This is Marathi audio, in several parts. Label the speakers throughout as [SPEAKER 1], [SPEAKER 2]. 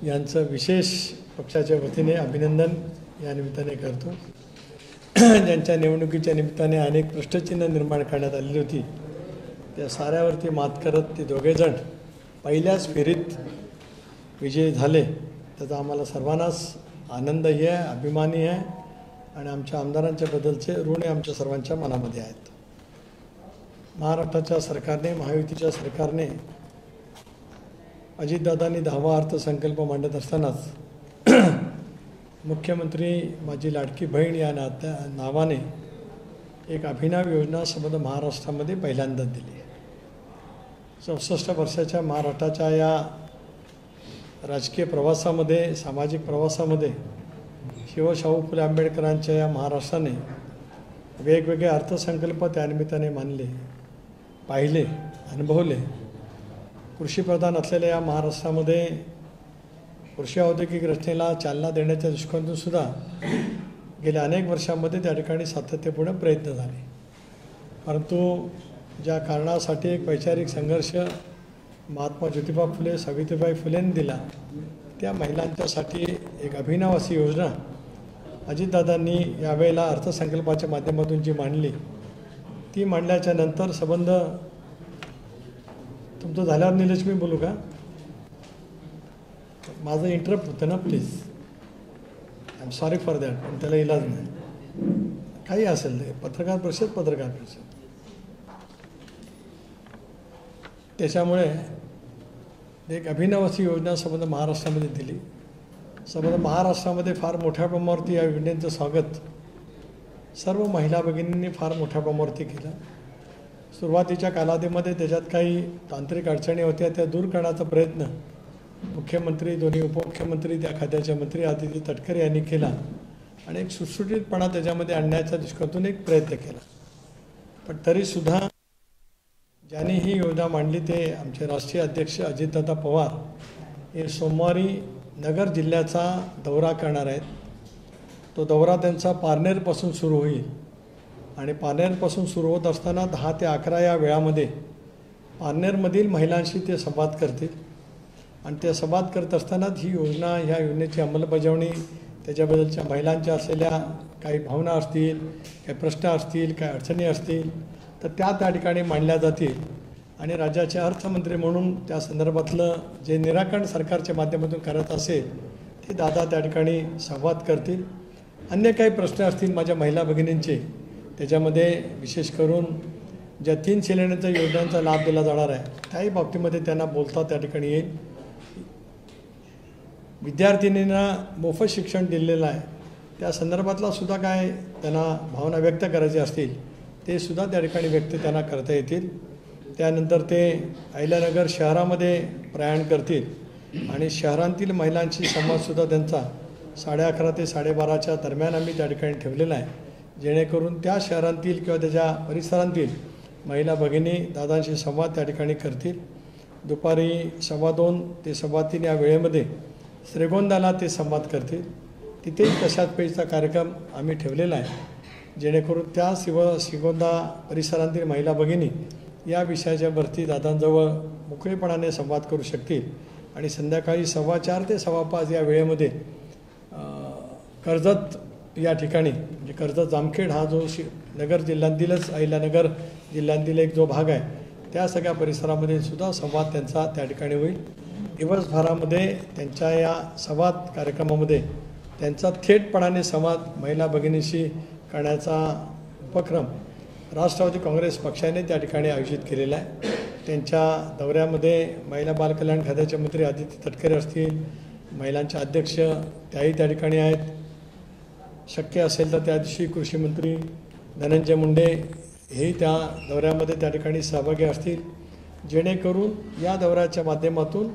[SPEAKER 1] यांचं विशेष पक्षाच्या वतीने अभिनंदन या निमित्ताने करतो। ज्यांच्या निवडणुकीच्या निमित्ताने अनेक पृष्ठचिन्ह निर्माण करण्यात आलेली होती, त्या साऱ्यावरती मात करत ते दोघेजण पहिल्याच फेरीत विजयी झाले। त्याचा आम्हाला सर्वांनाच आनंदही आहे, अभिमानी आहे आणि आमच्या आमदारांच्या बद्दलचे ऋण आमच्या सर्वांच्या मनामध्ये आहेत। महाराष्ट्राच्या सरकारने, महायुतीच्या सरकारने अजितदादांनी 10वा अर्थसंकल्प मांडत असतानाच मुख्यमंत्री माझी लाडकी बहीण या नावाने एक अभिनव योजना संबंध महाराष्ट्रामध्ये पहिल्यांदाच दिली। 64 वर्षाच्या महाराष्ट्राच्या या राजकीय प्रवासामध्ये, सामाजिक प्रवासामध्ये शिवशाहू फुले आंबेडकरांच्या या महाराष्ट्राने वेगवेगळे अर्थसंकल्प त्यानिमित्ताने मानले, पाहिले, अनुभवले। कृषीप्रधान असलेल्या या महाराष्ट्रामध्ये कृषी औद्योगिक रचनेला चालना देण्याच्या दृष्टिकोनातून सुद्धा गेल्या अनेक वर्षांमध्ये त्या ठिकाणी सातत्यपूर्ण प्रयत्न झाले, परंतु ज्या कारणासाठी एक वैचारिक संघर्ष महात्मा ज्योतिबा फुले, सावित्रीबाई फुलेंनी दिला, त्या महिलांच्यासाठी एक अभिनव अशी योजना अजितदादांनी यावेळेला अर्थसंकल्पाच्या माध्यमातून जी मांडली, ती मांडल्याच्या नंतर संबंध तुमचं झाल्यावर निलेश मी बोलू का? माझं इंटरप्ट होतं ना, please. I am sorry for that, पण त्याला इलाज नाही, काही असेल ते पत्रकार परिषद। त्याच्यामुळे एक अभिनव अशी योजना संबंध महाराष्ट्रामध्ये दिली। संबंध महाराष्ट्रामध्ये फार मोठ्या प्रमाणावरती या योजनेचं स्वागत सर्व महिला भगिनींनी फार मोठ्या प्रमाणावरती केलं। सुरुवातीच्या कालावधीमध्ये त्याच्यात काही तांत्रिक अडचणी होत्या, त्या दूर करण्याचा प्रयत्न मुख्यमंत्री, दोन्ही उपमुख्यमंत्री, त्या खात्याचे मंत्री आदिती तटकरे यांनी केला आणि एक सुटसुटीतपणा त्याच्यामध्ये आणण्याच्या दृष्टीकोनातून एक प्रयत्न केला। पण तरीसुद्धा ज्यांनी ही योजना मांडली ते आमचे राष्ट्रीय अध्यक्ष अजितदादा पवार हे सोमवारी नगर जिल्ह्याचा दौरा करणार आहेत। तो दौरा त्यांचा पारनेरपासून सुरू होईल आणि पारनेरपासून सुरू होत असताना 10 ते 11 या वेळामध्ये पारनेरमधील महिलांशी ते संवाद करतील आणि ते संवाद करत असतानाच ही योजना, ह्या योजनेची अंमलबजावणी, त्याच्याबद्दलच्या महिलांच्या असलेल्या काही भावना असतील, काही प्रश्न असतील, काही अडचणी असतील, तर त्या ठिकाणी मांडल्या जातील आणि राज्याचे अर्थमंत्री म्हणून त्या संदर्भातलं जे निराकरण सरकारच्या माध्यमातून करत असेल ते दादा त्या ठिकाणी संवाद करतील। अन्य काही प्रश्न असतील माझ्या महिला भगिनींचे, त्याच्यामध्ये विशेष करून ज्या 3 सिलेंडरच्या योजनांचा लाभ दिला जाणार आहे त्याही बाबतीमध्ये त्यांना बोलता त्या ठिकाणी येईल। विद्यार्थिनींना मोफत शिक्षण दिलेलं आहे, त्या संदर्भातला सुद्धा काय त्यांना भावना व्यक्त करायची असतील ते सुद्धा त्या ठिकाणी व्यक्त त्यांना करता येतील। त्यानंतर ते अहिल्यानगर शहरामध्ये प्रयाण करतील आणि शहरांतील महिलांशी संवादसुद्धा त्यांचा 11:30 ते 12:30च्या दरम्यान आम्ही त्या ठिकाणी ठेवलेला आहे, जेणेकरून त्या शहरांतील किंवा त्याच्या परिसरांतील महिला भगिनी दादांशी संवाद त्या ठिकाणी करतील। दुपारी 2:15 ते 3:15 या वेळेमध्ये श्रीगोंद्याला ते संवाद करतील। तिथेही तशाच पैसा कार्यक्रम आम्ही ठेवलेला आहे, जेणेकरून त्या श्रीगोंदा परिसरांतील महिला भगिनी या विषयाच्यावरती दादांजवळ मोकळेपणाने संवाद करू शकतील आणि संध्याकाळी 4:15 ते 5:15 या वेळेमध्ये कर्जत या ठिकाणी, म्हणजे कर्जत जामखेड हा जो नगर जिल्ह्यातीलच, अहिल्यानगर जिल्ह्यातील एक जो भाग आहे, त्या सगळ्या परिसरामध्ये सुद्धा संवाद त्यांचा त्या ठिकाणी होईल। दिवसभरामध्ये त्यांच्या या संवाद कार्यक्रमामध्ये त्यांचा थेटपणाने संवाद महिला भगिनीशी करण्याचा उपक्रम राष्ट्रवादी काँग्रेस पक्षाने त्या ठिकाणी आयोजित केलेला आहे। त्यांच्या दौऱ्यामध्ये महिला बालकल्याण खात्याचे मंत्री आदिती तटकरे असतील, महिलांचे अध्यक्ष त्याही त्या ठिकाणी आहेत, शक्य असेल तर त्या दिवशी कृषी मंत्री धनंजय मुंडे हेही त्या दौऱ्यामध्ये त्या ठिकाणी सहभागी असतील, जेणेकरून या दौऱ्याच्या माध्यमातून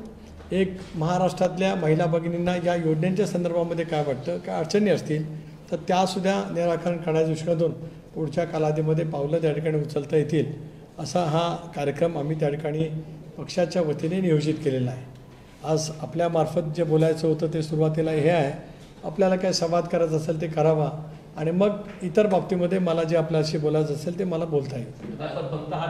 [SPEAKER 1] एक महाराष्ट्रातल्या महिला भगिनींना या योजनेच्या संदर्भामध्ये काय वाटतं, काय अडचणी असतील तर त्यासुद्धा निराकरण करण्याच्या दृष्टीकोनातून पुढच्या कालावधीमध्ये पावलं त्या ठिकाणी उचलता येतील, असा हा कार्यक्रम आम्ही त्या ठिकाणी पक्षाच्या वतीने नियोजित केलेला आहे। आज आपल्यामार्फत जे बोलायचं होतं ते सुरुवातीला हे आहे, आपल्याला काय संवाद करायचा असेल ते करावा आणि मग इतर बाबतीमध्ये मला जे आपल्याशी बोलायचं असेल ते मला बोलता येईल।
[SPEAKER 2] फक्त हा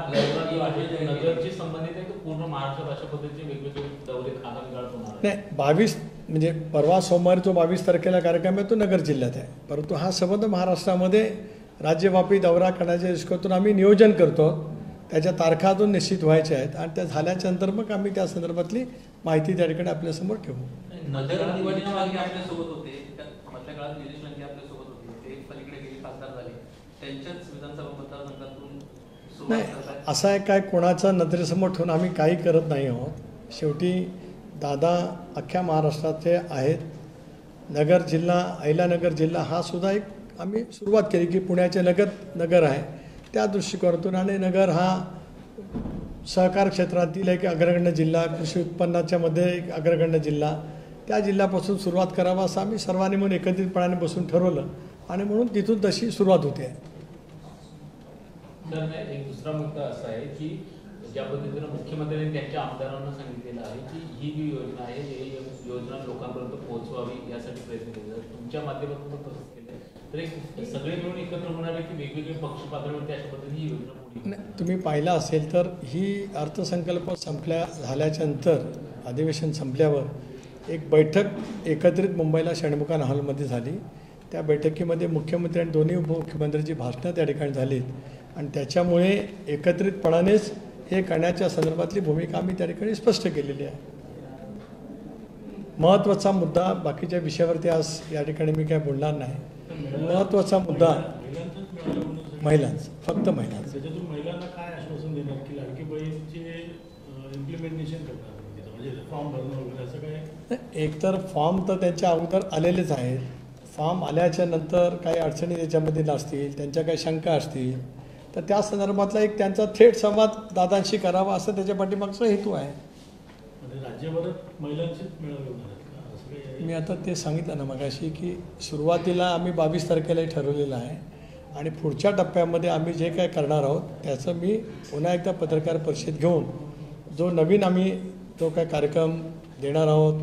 [SPEAKER 2] जो आहे नगरची संबंधित आहे, पूर्ण महाराष्ट्रात अशा पद्धतीचे वेगवेगळे दौरे खानागाळ होणार
[SPEAKER 1] नाही 22 म्हणजे परवा सोमवारी जो 22 तारखेला कार्यक्रम आहे तो नगर जिल्ह्यात आहे, परंतु हा संबंध महाराष्ट्रामध्ये राज्यव्यापी दौरा करण्याच्या दृष्टीकोनातून आम्ही नियोजन करतो. त्याच्या तारखा अजून निश्चित व्हायच्या आहेत आणि त्या झाल्याच्या नंतर मग आम्ही त्या संदर्भातली माहिती त्या ठिकाणी आपल्यासमोर ठेवू.
[SPEAKER 2] नगर निवडणुकीमध्ये आपल्यासोबत होते, मधल्या काळात निलेश लंके आपल्यासोबत होते, ते पलीकडे गेले खासदार झाले, त्यांच्याच विधानसभा मतदारसंघातून
[SPEAKER 1] नाही असं आहे काय कोणाचा नजरेसमोर ठेवून आम्ही काही करत नाही आहोत. शेवटी दादा अख्ख्या महाराष्ट्राचे आहेत. नगर जिल्हा अहिल्यानगर जिल्हा हा सुद्धा एक आम्ही सुरुवात केली की पुण्याचे नगर आहे त्या दृष्टिकोनातून, आणि नगर हा सहकार क्षेत्रातील एक अग्रगण्य जिल्हा, कृषी उत्पन्नाच्या मध्ये एक अग्रगण्य जिल्हा, त्या जिल्ह्यापासून सुरुवात करावा असं आम्ही सर्वांनी म्हणून एकत्रितपणाने बसून ठरवलं आणि म्हणून तिथून तशी सुरुवात होते.
[SPEAKER 3] सर एक दुसरा मुद्दा असा आहे की ज्या पद्धतीनं मुख्यमंत्र्यांनी त्यांच्या आमदारांना सांगितलेलं आहे की ही जी योजना आहे ही योजना लोकांपर्यंत पोहोचवावी यासाठी प्रयत्न केले जातात. तुमच्या माध्यमातून पण तसंच केलं तर एक सगळे मिळून एकत्र होणारे की वेगवेगळे पक्ष पातळीवरती अशा पद्धतीने ही योजना पुढे.
[SPEAKER 1] तुम्ही पाहिलं असेल तर ही अर्थसंकल्प झाल्याच्या नंतर अधिवेशन संपल्यावर एक बैठक एकत्रित मुंबईला षण्मुखान हॉलमध्ये झाली. त्या बैठकीमध्ये मुख्यमंत्री आणि दोन्ही उपमुख्यमंत्र्यांची भाषणं त्या ठिकाणी झालीत आणि त्याच्यामुळे एकत्रितपणानेच हे करण्याच्या संदर्भातली भूमिका आम्ही त्या ठिकाणी स्पष्ट केलेली आहे. महत्त्वाचा मुद्दा बाकीच्या विषयावरती आज या ठिकाणी मी काय बोलणार नाही. महत्त्वाचा मुद्दा महिलांचा, फक्त महिलांचा.
[SPEAKER 4] त्याच्यातून महिलांना काय आश्वासन देणार की लाडकी बहीणचे इम्प्लिमेंटेशन करणार, म्हणजे फॉर्म भरणं वगैरे असं काय?
[SPEAKER 1] एकतर फॉर्म तर त्यांच्या अगोदर आलेलेच आहेत. फॉर्म आल्याच्या नंतर काही अडचणी त्याच्यामध्ये नसतील, त्यांच्या काही शंका असतील तर त्या संदर्भातला एक त्यांचा थेट संवाद दादांशी करावा असं त्याच्या पाठीमागचा हेतू आहे.
[SPEAKER 4] राज्यभरात महिलांचीच मेळावे होणार आहेत का असं काही?
[SPEAKER 1] मी आता ते सांगितलं ना मगाशी की सुरुवातीला आम्ही 22 तारखेलाही ठरवलेलं आहे आणि पुढच्या टप्प्यामध्ये आम्ही जे काय करणार आहोत त्याचं मी पुन्हा एकदा पत्रकार परिषद घेऊन जो नवीन आम्ही जो काय कार्यक्रम देणार आहोत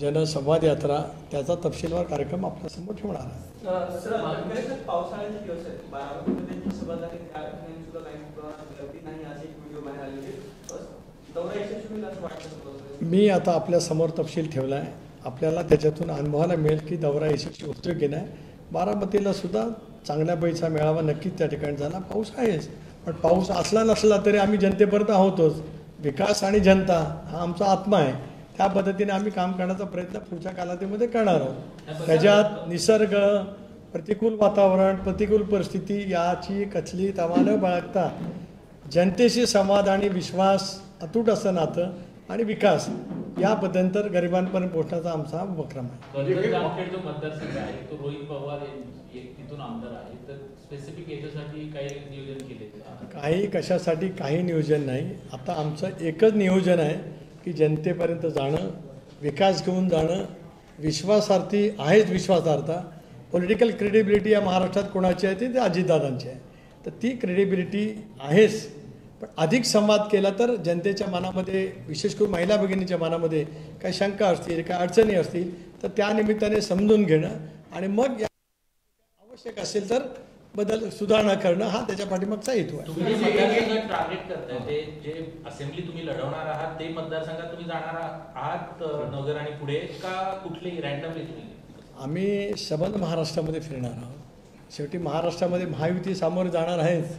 [SPEAKER 1] जनसंवाद यात्रा त्याचा तपशीलवार कार्यक्रम आपल्यासमोर ठेवणार आहे.
[SPEAKER 5] पावसाळ्याचे दिवस आहेत, बारामतीमध्ये सभा झाली त्या ठिकाणी सुद्धा काही गर्दी नाही अशी एक व्हिडिओ बाहेर आलेली. दौरा यशस्वी होईल असं वाटतं?
[SPEAKER 1] मी आता आपल्यासमोर तपशील ठेवला आहे. आपल्याला त्याच्यातून अनुभवायला मिळेल की दौरा यशस्वी होतोय की नाही. बारामतीला सुद्धा चांगल्या पैसा मेळावा नक्कीच त्या ठिकाणी झाला. पाऊस आहेच, पण पाऊस असला नसला तरी आम्ही जनतेपर्यंत आहोतच. विकास आणि जनता हा आमचा आत्मा आहे. त्या पद्धतीने आम्ही काम करण्याचा प्रयत्न पुढच्या कालावधीमध्ये करणार आहोत. त्याच्यात निसर्ग, प्रतिकूल वातावरण, प्रतिकूल परिस्थिती याची कसली तवा न बाळगता जनतेशी संवाद आणि विश्वास, अतूट असं नातं आणि विकास या पद्धतीनंतर गरिबांपर्यंत पोहोचण्याचा आमचा उपक्रम आहे.
[SPEAKER 3] जामखेड जो मतदारसंघ आहे तो रोहित पवार तिथून आमदार आहे, तर स्पेसिफिक याच्यासाठी काही नियोजन केले?
[SPEAKER 1] काही कशासाठी काही नियोजन नाही. आता आमचं एकच नियोजन आहे की जनतेपर्यंत जाणं, विकास घेऊन जाणं. विश्वासार्थी आहेच, विश्वासार्हता पॉलिटिकल क्रेडिबिलिटी या महाराष्ट्रात कोणाची आहे ती अजितदादांची आहे. तर ती क्रेडिबिलिटी आहेच, पण अधिक संवाद केला तर जनतेच्या मनामध्ये, विशेष करून महिला भगिनीच्या मनामध्ये काही शंका असतील, काही अडचणी असतील तर त्या निमित्ताने समजून घेणं आणि मग आवश्यक असेल तर बदल सुधारणा करणं हा त्याच्या पाठीमागचा हेतू आहे.
[SPEAKER 2] तुम्ही जे टार्गेट करताय ते जे असेंब्ली तुम्ही लढवणार आहात ते मतदारसंघात तुम्ही जाणार आहात नगर आणि पुढे का कुठले रॅन्डमली तुम्ही?
[SPEAKER 1] आम्ही संबंध महाराष्ट्रामध्ये फिरणार आहोत. शेवटी महाराष्ट्रामध्ये महायुती सामोरे जाणार आहेच,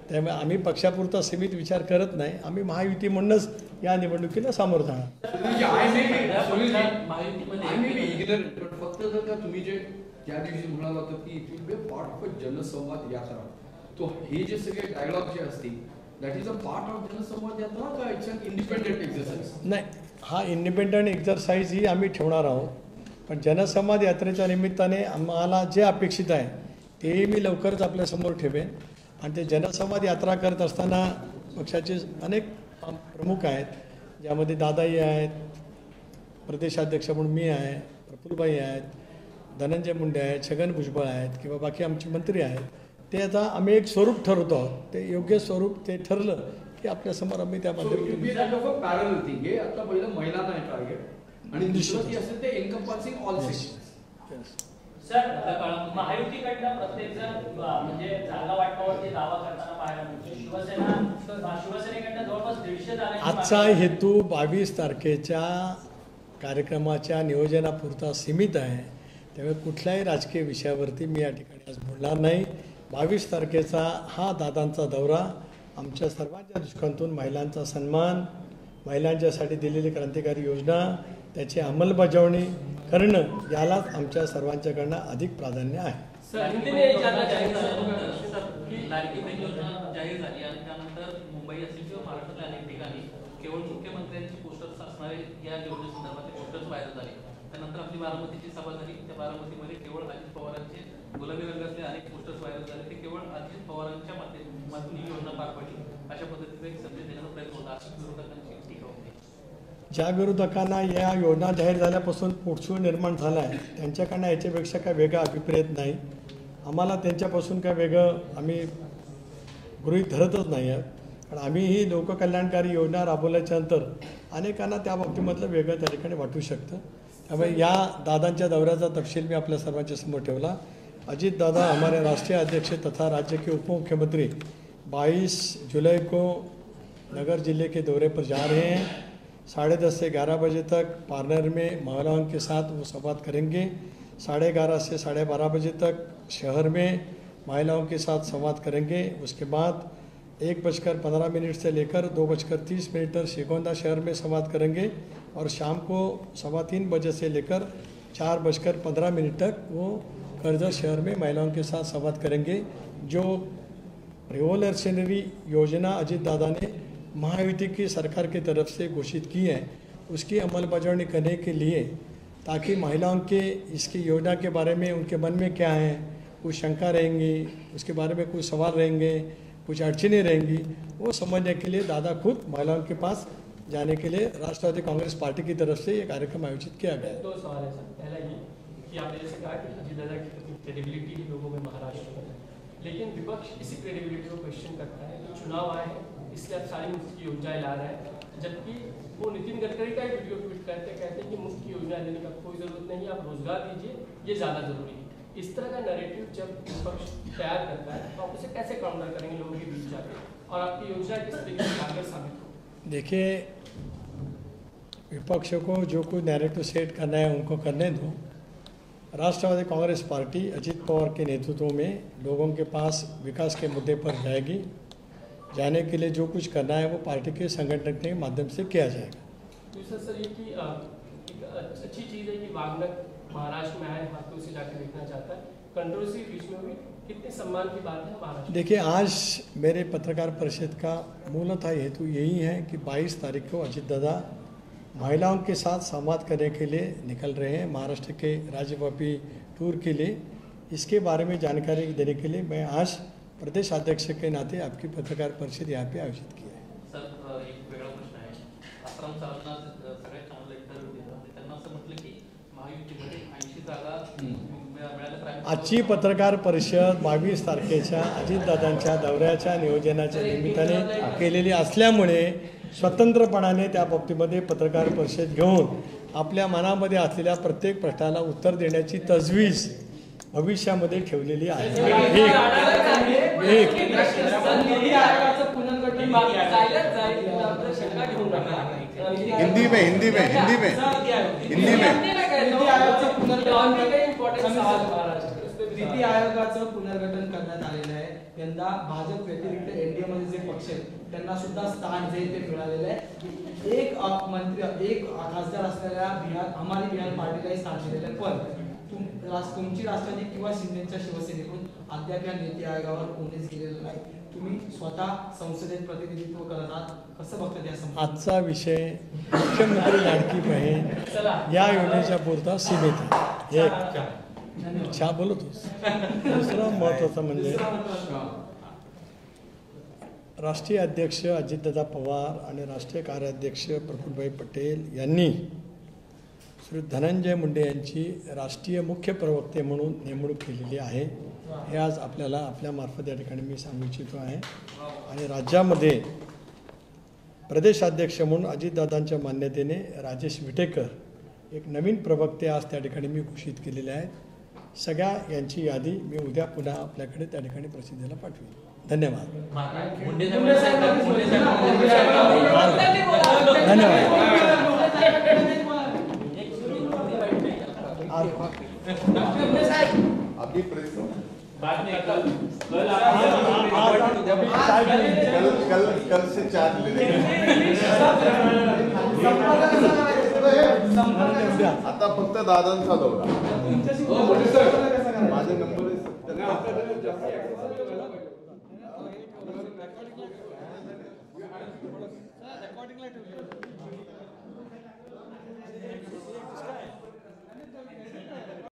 [SPEAKER 1] त्यामुळे आम्ही पक्षापुरता सीमित विचार करत नाही. आम्ही महायुती म्हणूनच या निवडणुकीला सामोरं जाणार.
[SPEAKER 6] फक्त जर का तुम्ही जे त्या दिवशी म्हणाला होता की it will be part of a जनसंवाद यात्रा, तो हे जे सगळे डायलॉग जे असतील that is a part of जनसंवाद यात्रा का इट्स अन इंडिपेंडेंट एक्झरसाइज?
[SPEAKER 1] नाही, हा इंडिपेंडंट एक्झरसाइज ही आम्ही ठेवणार आहोत, पण जनसंवाद यात्रेच्या निमित्ताने आम्हाला जे अपेक्षित आहे तेही मी लवकरच आपल्यासमोर ठेवेन. आणि ते जनसंवाद यात्रा करत असताना पक्षाचे अनेक प्रमुख आहेत, ज्यामध्ये दादाई आहेत, प्रदेशाध्यक्ष म्हणून मी आहे, प्रफुल्लभाई आहेत, धनंजय मुंडे आहेत, छगन भुजबळ आहेत किंवा बाकी आमचे मंत्री आहेत. ते आता आम्ही एक स्वरूप ठरवतो आहोत. ते योग्य स्वरूप ते ठरलं की आपल्यासमोर आम्ही त्या
[SPEAKER 6] पॅरल थिंग आहे. आता पहिलं महिलांना आहे टार्गेट आणि दुसरं ती असेल ते एन्कम्पासिंग ऑल सेक्शन्स.
[SPEAKER 7] सर, महायुतीकडनं प्रत्येक जण म्हणजे जागा वाटपावरती दावा करताना पाहायला मिळतो. शिवसेनेकडनं जवळपास 150 जागा.
[SPEAKER 1] आजचा हेतू 22 तारखेच्या कार्यक्रमाच्या नियोजनापुरता सीमित आहे. त्यामुळे कुठल्याही राजकीय विषयावरती मी या ठिकाणी आज बोलणार नाही. 22 तारखेचा हा दादांचा दौरा आमच्या सर्वांच्या दृष्टिकोनातून महिलांचा सन्मान, महिलांच्यासाठी दिलेली क्रांतिकारी योजना, त्याची अंमलबजावणी करणं यालाच आमच्या सर्वांच्याकडनं अधिक प्राधान्य आहे.
[SPEAKER 2] लाडकी बहीण योजना जाहीर झाली आणि त्यानंतर मुंबई असेल किंवा महाराष्ट्रातल्या अनेक ठिकाणी केवळ मुख्यमंत्र्यांची पोस्टर्स असणारे या योजनेसंदर्भातले पोस्टर्स व्हायरल झाले. त्यानंतर आपली बारामतीची सभा झाली. त्या बारामतीमध्ये केवळ अजित पवारांचे गुलाबी रंगातले अनेक पोस्टर्स व्हायरल झाले. ते केवळ अजित पवारांच्या माध्यमातून ही योजना पार पडली अशा पद्धतीचा एक संदेश देण्याचा प्रयत्न होता. अशी विरोधकांची टीका होती.
[SPEAKER 1] ज्या विरोधकांना या योजना जाहीर झाल्यापासून पोटछू निर्माण झाला आहे त्यांच्याकडनं याच्यापेक्षा काय वेगळा अभिप्रेत नाही. आम्हाला त्यांच्यापासून काय वेगळं आम्ही गृहीत धरतच नाही आहे. कारण आम्ही ही लोककल्याणकारी योजना राबवल्याच्या नंतर अनेकांना त्या बाबतीमधलं वेगळं त्या ठिकाणी वाटू शकतं. त्यामुळे या दादांच्या दौऱ्याचा तपशील मी आपल्या सर्वांच्या समोर ठेवला. अजीत दादा हमारे राष्ट्रीय अध्यक्ष तथा राज्य के उप मुख्यमंत्री 22 जुलाई को नगर जिले के दौरे पर जा रहे हैं. 10:30 से 11 बजे तक पार्लर में महिलाओं के साथ वो संवाद करेंगे. 11:30 से 12:30 बजे तक शहर में महिलाओं के साथ संवाद करेंगे. उसके बाद 1:15 से लेकर 2:30 तक श्रीगोंदा शहर में संवाद करेंगे और शाम को 3:15 बजे से लेकर 4:15 तक वो कर्जत शहर में महिलाओं के साथ संवाद करेंगे. जो रिवोल्यूशनरी योजना अजीत दादा ने महायुति की सरकार की तरफ से घोषित की है उसकी अमलबजावनी करने के लिए, ताकि महिलाओं के इसकी योजना के बारे में उनके मन में क्या है, कुछ शंका रहेंगी, उसके बारे में कुछ सवाल रहेंगे, कुछ अड़चनें रहेंगी, वो समझने के लिए दादा खुद महिलाओं के पास जाने के लिए राष्ट्रवादी कांग्रेस पार्टी की तरफ से ये कार्यक्रम आयोजित किया गया है.
[SPEAKER 8] 2 सवाल है सर. पहला ये कि आपने जैसे कहा कि अजीत दादा की क्रेडिबिलिटी लोगों में महाराष्ट्र में, लेकिन विपक्ष इसी क्रेडिबिलिटी को क्वेश्चन करता है कि चुनाव आए हैं इसलिए आप सारी मुफ्त की योजनाएं ला रहे हैं, जबकि वो नितिन गडकरी का वीडियो ट्वीट कहते हैं कि मुफ्त की योजना लेने का कोई जरूरत नहीं, आप रोजगार दीजिए, ये ज़्यादा जरूरी है. इस तरह का नैरेटिव जब विपक्ष तैयार करता है तो आप उसे कैसे काउंटर करेंगे लोगों के बीच जाकर, और आपकी योजना किस तरीके से कारगर साबित हो?
[SPEAKER 1] देखिए, विपक्ष को जो कुछ नैरेटिव सेट करना है उनको करने दो. राष्ट्रवादी कांग्रेस पार्टी अजीत पवार के नेतृत्व में लोगों के पास विकास के मुद्दे पर जाएगी. जाने के लिए जो कुछ करना है वो पार्टी के संगठन के माध्यम से किया जाएगा.
[SPEAKER 8] दूसरा सर ये कि एक अच्छी चीज़ है कि वाग्नर महाराष्ट्र में आए, हाथों से जाकर देखना चाहता है. कंट्रोवर्सी बीच में हुई, कितने सम्मान की बात है महाराष्ट्र?
[SPEAKER 1] देखिए, आज मेरे पत्रकार परिषद का मूलतः हेतु यही है कि 22 तारीख को अजीत दादा महिलाओं के साथ संवाद करने के लिए निकल रहे हैं महाराष्ट्र के राज्यव्यापी टूर के लिए. इसके बारे में जानकारी देने के लिए मैं आज प्रदेश अध्यक्ष के नाते आपकी पत्रकार परिषद यहाँ पे आयोजित की है.
[SPEAKER 2] सर, एक वेगळा प्रश्न आहे. आसाराम सरांना सगळ्यात चांगला इंटरव्ह्यू दिला. त्यांना असं म्हटलं की महायुतीमध्ये 80 जागा मिळाल्या पाहिजे.
[SPEAKER 1] आजची पत्रकार परिषद 22 तारखेच्या अजितदादांच्या दौऱ्याच्या नियोजनाच्या निमित्ताने केलेली असल्यामुळे स्वतंत्रपणाने त्या बाबतीमध्ये पत्रकार परिषद घेऊन आपल्या मनामध्ये असलेल्या प्रत्येक प्रश्नाला उत्तर देण्याची तजवीज भविष्यामध्ये ठेवलेली आहे.
[SPEAKER 9] हिंदी में
[SPEAKER 5] नीती आयोगाचं पुनर्गठन करण्यात आलेलं आहे. यंदा भाजप व्यतिरिक्त एनडीए मध्ये जे पक्ष आहेत त्यांना सुद्धा स्थान जे ते मिळालेलं आहे. एक खासदार असलेल्या हमारी बिहार पार्टीलाही स्थान दिलेलं आहे. पण तुमची राष्ट्रवादी किंवा शिंदेच्या शिवसेनेकडून अद्याप या नीती आयोगावर कोणीच गेलेलं नाही. तुम्ही स्वतः संसदेत प्रतिनिधित्व करत आहात, कसं बघतात या संबंधात?
[SPEAKER 1] आजचा विषय मुख्यमंत्री लाडकी बहीण या योजनेच्या पुरता सीमित आहे. एक छा बोलतोस. दुसरा महत्त्वाचा म्हणजे राष्ट्रीय अध्यक्ष अजितदादा पवार आणि राष्ट्रीय कार्याध्यक्ष प्रफुल्लभाई पटेल यांनी श्री धनंजय मुंडे यांची राष्ट्रीय मुख्य प्रवक्ते म्हणून नेमणूक केलेली आहे. हे आज आपल्याला आपल्यामार्फत या ठिकाणी मी सांगू इच्छितो आहे. आणि राज्यामध्ये प्रदेशाध्यक्ष म्हणून अजितदादांच्या मान्यतेने राजेश विटेकर एक नवीन प्रवक्ते आज त्या ठिकाणी मी घोषित केलेले आहेत. सगळ्या यांची यादी मी उद्या पुन्हा आपल्याकडे त्या ठिकाणी प्रसिद्धीला पाठवेन. धन्यवाद.
[SPEAKER 2] धन्यवाद.
[SPEAKER 9] अभी प्रेस
[SPEAKER 3] बाद में कल
[SPEAKER 9] कल से चार्ज ले आता फक्त दादांचा दौरा माझे नंबर
[SPEAKER 5] रेकॉर्डिंगला ठेवलं